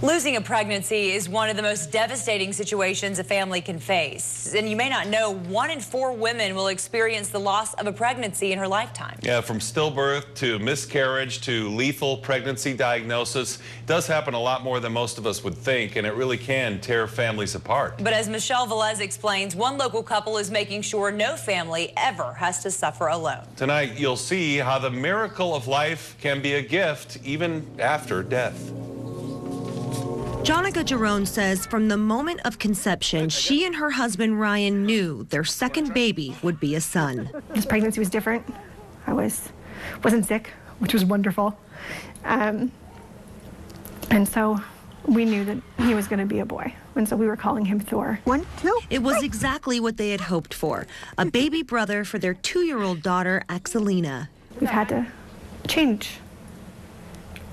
Losing a pregnancy is one of the most devastating situations a family can face. And you may not know, 1 in 4 women will experience the loss of a pregnancy in her lifetime. Yeah, from stillbirth to miscarriage to lethal pregnancy diagnosis, it does happen a lot more than most of us would think, and it really can tear families apart. But as Michelle Velez explains, one local couple is making sure no family ever has to suffer alone. Tonight, you'll see how the miracle of life can be a gift even after death. Jonica Giron says from the moment of conception, she and her husband Ryan knew their second baby would be a son. This pregnancy was different. I wasn't sick, which was wonderful. And so we knew that he was going to be a boy. And so we were calling him Thor. 1, 2. It was exactly what they had hoped for, a baby brother for their 2-year-old daughter, Axelina. We've had to change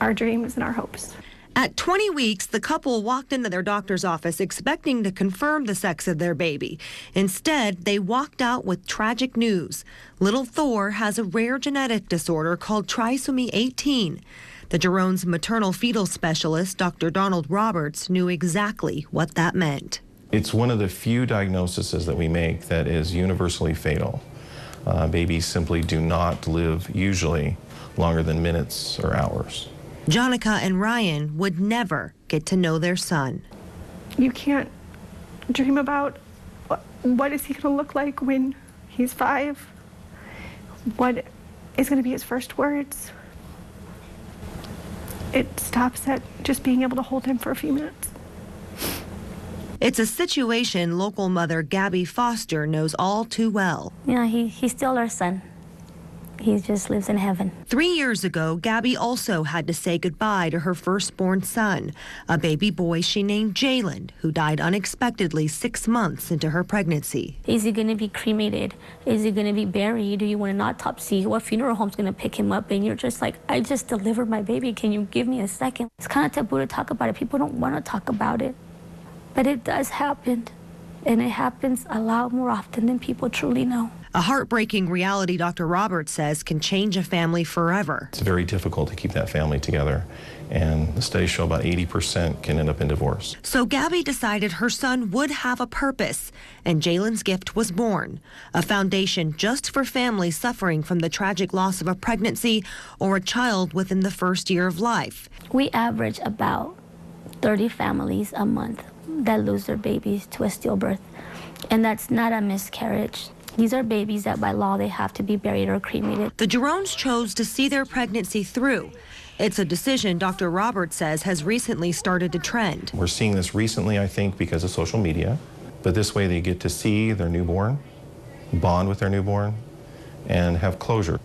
our dreams and our hopes. At 20 weeks, the couple walked into their doctor's office expecting to confirm the sex of their baby. Instead, they walked out with tragic news. Little Thor has a rare genetic disorder called Trisomy 18. The Giron's maternal fetal specialist, Dr. Donald Roberts, knew exactly what that meant. It's one of the few diagnoses that we make that is universally fatal. Babies simply do not live usually longer than minutes or hours. Jonica and Ryan would never get to know their son. You can't dream about what is he going to look like when he's 5? What is going to be his first words? It stops at just being able to hold him for a few minutes. It's a situation local mother Gabby Foster knows all too well. Yeah, he's still our son. He just lives in heaven. 3 years ago, Gabby also had to say goodbye to her firstborn son, a baby boy she named Jalen, who died unexpectedly 6 months into her pregnancy. Is he going to be cremated? Is he going to be buried? Do you want an autopsy? What funeral home's going to pick him up? And you're just like, I just delivered my baby. Can you give me a second? It's kind of taboo to talk about it. People don't want to talk about it. But it does happen. And it happens a lot more often than people truly know. A heartbreaking reality Dr. Roberts says can change a family forever. It's very difficult to keep that family together, and the studies show about 80% can end up in divorce. So Gabby decided her son would have a purpose, and Jalen's gift was born, a foundation just for families suffering from the tragic loss of a pregnancy or a child within the first year of life. We average about 30 families a month that lose their babies to a stillbirth, and that's not a miscarriage. These are babies that by law they have to be buried or cremated. The Girons chose to see their pregnancy through. It's a decision Dr. Roberts says has recently started to trend. We're seeing this recently, I think, because of social media. But this way they get to see their newborn, bond with their newborn, and have closure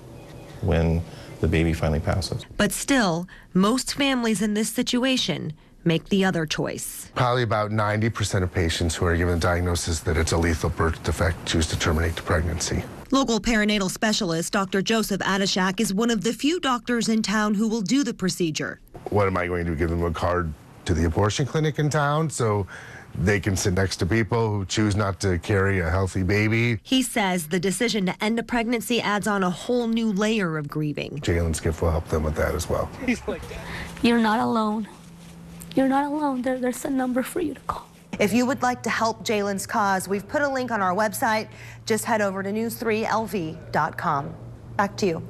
when the baby finally passes. But still, most families in this situation make the other choice. Probably about 90% of patients who are given the diagnosis that it's a lethal birth defect choose to terminate the pregnancy. Local perinatal specialist Dr. Joseph Adishak is one of the few doctors in town who will do the procedure. What am I going to give them a card to the abortion clinic in town so they can sit next to people who choose not to carry a healthy baby? He says the decision to end a pregnancy adds on a whole new layer of grieving. Jalen's gift will help them with that as well. You're not alone. You're not alone. There's a number for you to call. If you would like to help Jalen's cause, we've put a link on our website. Just head over to news3lv.com. Back to you.